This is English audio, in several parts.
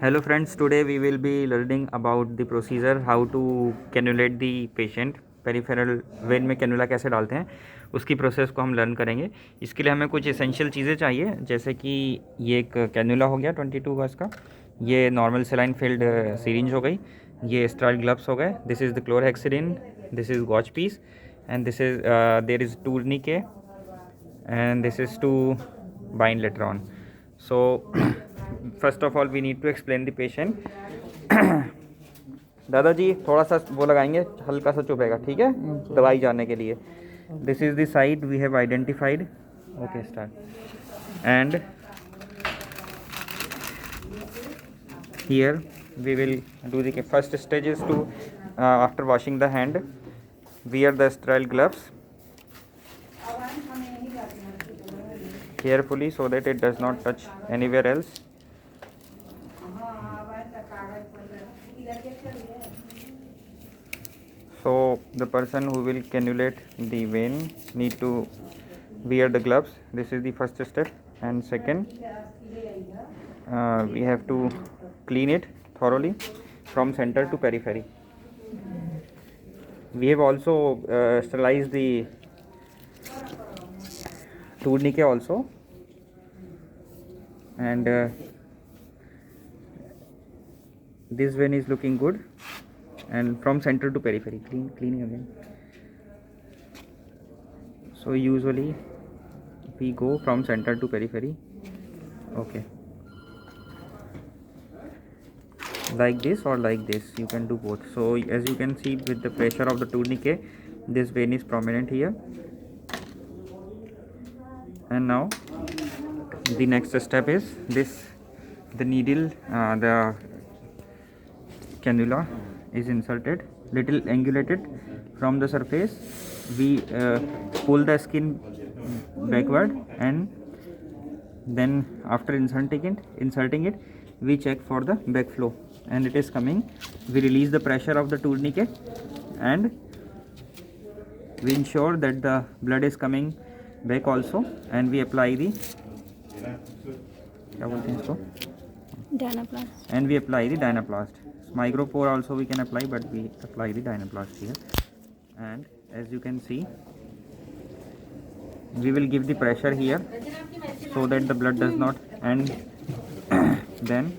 Hello friends, today we will be learning about the procedure how to cannulate the patient. Peripheral when में cannula कैसे डालते हैं उसकी process को हम लर्न करेंगे। इसके लिए हमें कुछ एसेंशियल चीज़ें चाहिए, जैसे कि ये एक कैनुला हो गया 22 गज का, ये नॉर्मल सेलाइन फिल्ड सीरिंज हो गई, ये स्टेराइल ग्लव्स हो गए, this is the chlorhexidine, this is gauze piece and this is there is tourniquet and this is to bind later on. So first of all we need to explain the patient. दादाजी थोड़ा सा वो लगाएंगे, हल्का सा चुभेगा, ठीक है, दवाई जाने के लिए. This is the site we have identified. Okay start. And here we will do the first stage is to after washing the hand, wear the sterile gloves carefully so that it does not touch anywhere else. So the person who will cannulate the vein need to wear the gloves. This is the first step. And second, we have to clean it thoroughly from center to periphery. We have also sterilized the tourniquet also, and this vein is looking good, and from center to periphery cleaning again. So usually we go from center to periphery, okay, like this or like this, you can do both. So as you can see, with the pressure of the tourniquet, this vein is prominent here. And now the next step is this: the needle, the cannula is inserted, little angulated from the surface. We pull the skin backward, and then after inserting it, we check for the backflow, and it is coming. We release the pressure of the tourniquet, and we ensure that the blood is coming back also, and we apply the क्या बोलते हैं इसको, Dynaplast. and we apply the Dynaplast. Micropore also we can apply, but we apply the Dynaplast here. And as you can see, we will give the pressure here so that the blood does not, and then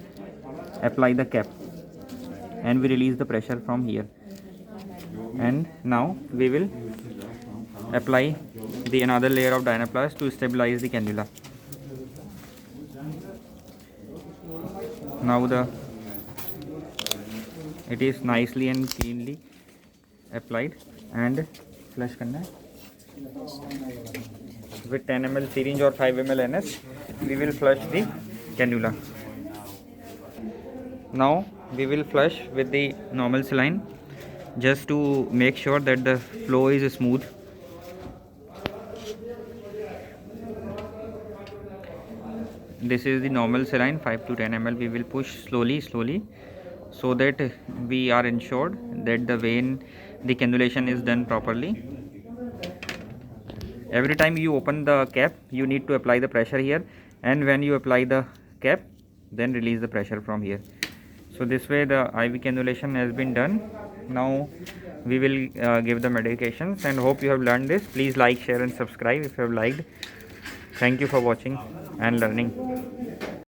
apply the cap, and we release the pressure from here. And now we will apply the another layer of Dynaplast to stabilize the cannula. Now it is nicely and cleanly applied, and flush करना है. With 10 ml syringe or 5 ml NS, we will flush the cannula. Now we will flush with the normal saline, just to make sure that the flow is smooth. This is the normal saline, 5 to 10 ml. We will push slowly so that we are ensured that the vein, the cannulation is done properly. Every time you open the cap, you need to apply the pressure here, and when you apply the cap, then release the pressure from here. So this way the IV cannulation has been done. Now we will give the medications, and hope you have learned this. Please like, share and subscribe if you have liked. Thank you for watching and learning.